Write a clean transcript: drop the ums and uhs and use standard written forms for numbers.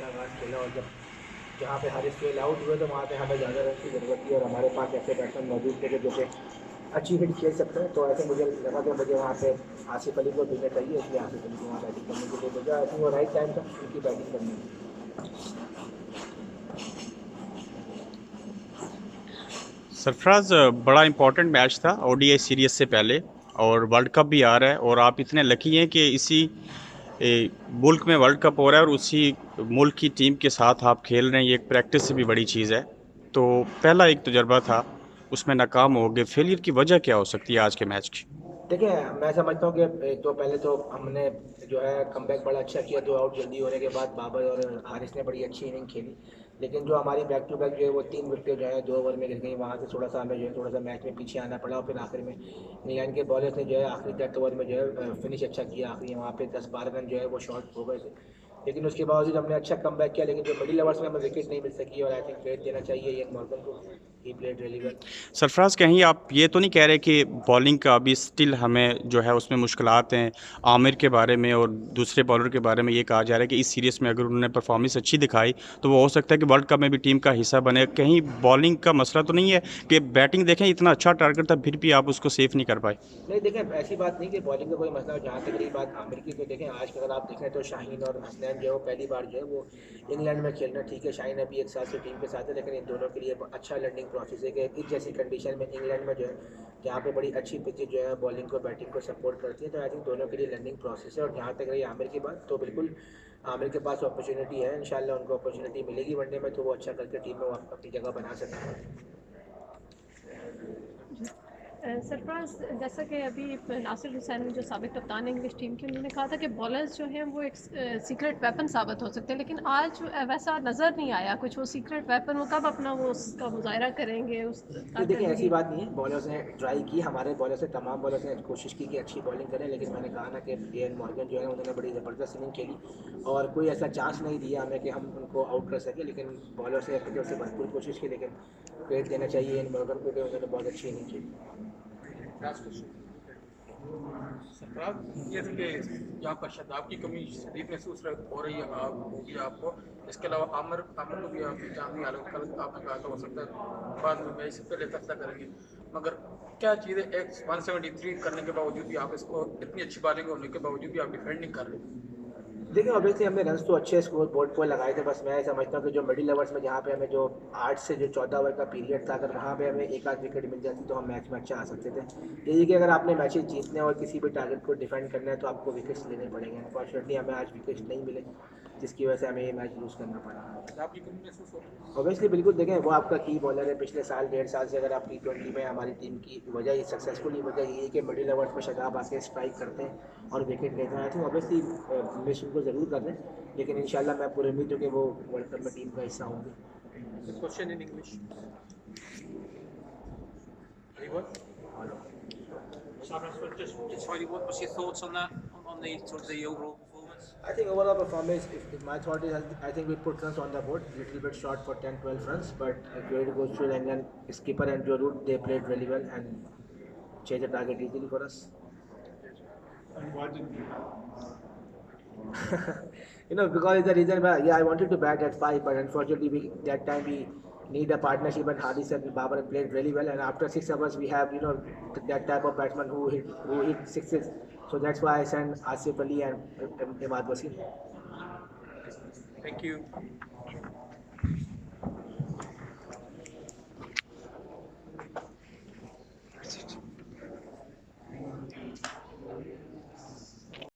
आगाज़ खेला और जब जहाँ पे हारिस गेल आउट हुए तो वहाँ पे हमें ज़्यादा रन की ज़रूरत थी और हमारे पास ऐसे बैट्समैन मौजूद थे कि जो कि अच्छी हिट खेल सकते हैं। तो ऐसे मुझे लगा कि मुझे वहाँ पे आसिफ अली को भेजना चाहिए, इसलिए आसिफ अली को वहाँ बैटिंग करने के लिए भेजा। आई थिंक वो राइट टाइम था उनकी बैटिंग करने की। सरफराज, बड़ा इंपॉर्टेंट मैच था ओडीआई सीरीज से पहले, और वर्ल्ड कप भी आ रहा है, और आप इतने लकी हैं कि इसी मुल्क में वर्ल्ड कप हो रहा है और उसी मुल्क की टीम के साथ आप खेल रहे हैं। ये एक प्रैक्टिस से भी बड़ी चीज़ है। तो पहला एक तजर्बा था, उसमें नाकाम हो गए। फेलियर की वजह क्या हो सकती है आज के मैच की? देखिए, मैं समझता हूँ कि एक तो पहले तो हमने जो है कमबैक बड़ा अच्छा किया, 2 आउट जल्दी होने के बाद बाबर और हारिस ने बड़ी अच्छी इनिंग खेली। लेकिन जो हमारी बैक टू बैक जो है वो 3 विकेट जो है 2 ओवर में गिर गई, वहाँ से थोड़ा सा हमें जो है थोड़ा सा मैच में पीछे आना पड़ा और फिर आखिर में इंग्लैंड के बॉलर्स ने जो है आखिरी डेथ ओवर में जो है फिनिश अच्छा किया। आखिरी वहाँ पे 10-12 रन जो है वो शॉर्ट हो गए थे, लेकिन उसके बावजूद हमने अच्छा कमबैक किया। लेकिन जो मिडिल ओवर्स में हमें विकेट नहीं मिल सकी और आई थिंक क्रेडिट देना चाहिए इयन मॉर्गन को, he played really well. Sarfaraz, कहीं आप ये तो नहीं कह रहे कि बॉलिंग का अभी स्टिल हमें जो है उसमें मुश्किलात हैं? आमिर के बारे में और दूसरे बॉलर के बारे में ये कहा जा रहा है कि इस सीरीज़ में अगर उन्होंने परफॉर्मेंस अच्छी दिखाई तो वो हो सकता है कि वर्ल्ड कप में भी टीम का हिस्सा बने। कहीं बॉलिंग का मसला तो नहीं है कि बैटिंग देखें, इतना अच्छा टारगेट था फिर भी आप उसको सेफ नहीं कर पाए? नहीं देखिए, ऐसी बात नहीं कि बॉलिंग का कोई मसला हो। जहाँ तक रही बात आमिर की, तो देखें आज का अगर आप देखें तो शाहीन और हसनैन जो है वो पहली बार जो है वो इंग्लैंड में खेलना। ठीक है, शाहीन अभी 1 साल से टीम के साथ है, लेकिन इन दोनों के लिए अच्छा लर्निंग प्रोसेस है कि इस जैसी कंडीशन में इंग्लैंड में जो है जहाँ पे बड़ी अच्छी पिचेज जो है बॉलिंग को बैटिंग को सपोर्ट करती है। तो आई थिंक दोनों के लिए लर्निंग प्रोसेस है। और जहाँ तक रही आमिर की बात, तो बिल्कुल आमिर के पास अपॉर्चुनिटी है, इंशाल्लाह उनको अपॉर्चुनिटी मिलेगी वनडे में, तो वो अच्छा करके टीम में वो अपनी जगह बना सकते हैं। जी। सरफराज, जैसा कि अभी नासिर हुसैन जो साबिक कप्तान है इंग्लिश टीम के, उन्होंने कहा था कि बॉलर्स जो हैं वो एक सीक्रेट वेपन साबित हो सकते हैं, लेकिन आज वैसा नज़र नहीं आया कुछ। वो सीक्रेट वेपन वो कब अपना वो उसका मुजाहरा करेंगे, उस नहीं देखिए, ऐसी कारकर्दगी? बात नहीं है। बॉलर्स ने ट्राई की, हमारे बॉलर्स ने, तमाम बॉलर्स ने कोशिश की कि अच्छी बॉलिंग करें, लेकिन मैंने कहा ना कि एन मॉर्गन जो है उन्होंने बड़ी ज़बरदस्त इनिंग खेली और कोई ऐसा चांस नहीं दिया हमें कि हम उनको आउट कर सकें। लेकिन बॉलर्स ने अपनी तरफ से भरपूर कोशिश की, लेकिन क्रेडिट देना चाहिए एन मॉर्गन को कि उन्होंने बहुत अच्छी इनिंग खेली। Last question. सरफराज, ये कि यहाँ पर शदाब की कमी शदीद महसूस हो रही है, होगी आपको। इसके अलावा आमिर आमिर को भी आप जानी हालत कल आपने कहा था हो सकता है बाद में मैच से पहले फैसला करेंगे, मगर क्या चीज़ है, एक 173 करने के बावजूद भी आप इसको, इतनी अच्छी बॉलिंग होने के बावजूद भी आप डिफेंड नहीं कर रहे? देखिए, ऑब्वियसली हमने रन्स तो अच्छे स्कोर बोर्ड पर लगाए थे। बस मैं समझता हूँ कि जो मिडिल ओवर्स में जहाँ पे हमें जो 8 से जो 14 ओवर का पीरियड था, अगर वहाँ पे हमें एक आध विकेट मिल जाती तो हम मैच में अच्छा आ सकते थे। यही कि अगर आपने मैचेस जीतने और किसी भी टारगेट को डिफेंड करना है तो आपको विकेट्स लेने पड़ेंगे। अनफॉर्चुनेटली हमें आज विकेट्स नहीं मिले, जिसकी वजह से हमें ये मैच लूज़ करना पड़ा। शदाब की कमी महसूस हो रही ऑब्वियसली बिल्कुल, देखें वो आपका की बॉलर है पिछले साल 1.5 साल से। अगर आप T20 में हमारी टीम की वजह सक्सेसफुल ही वजह यही है कि मिडिल ओवर्स में शदाब आके स्ट्राइक करते हैं और विकेट लेते हैं। आई थिंक ऑब्वियसली मिस उनको ज़रूर कर रहे हैं, लेकिन इंशाल्लाह मैं पूरी उम्मीद हूँ कि वो वर्ल्ड कप में टीम का हिस्सा होंगे। है? Question in English. Sorry, what's your thoughts on that, on the sort of the overall performance? I think overall performance, if my thought is, I think we put runs on the board, little bit short for 10-12 runs, but credit goes to England skipper and Joe Root. They played really well and chased the target easily for us. And why didn't you? Because it's the reason why, yeah, I wanted to bat at 5, but unfortunately that time we need a partnership, and Hardis and Babar played really well. And after 6 hours, we have that type of batsman who hit sixes. So that's why I sent Asif Ali and Imad Wasim. Thank you.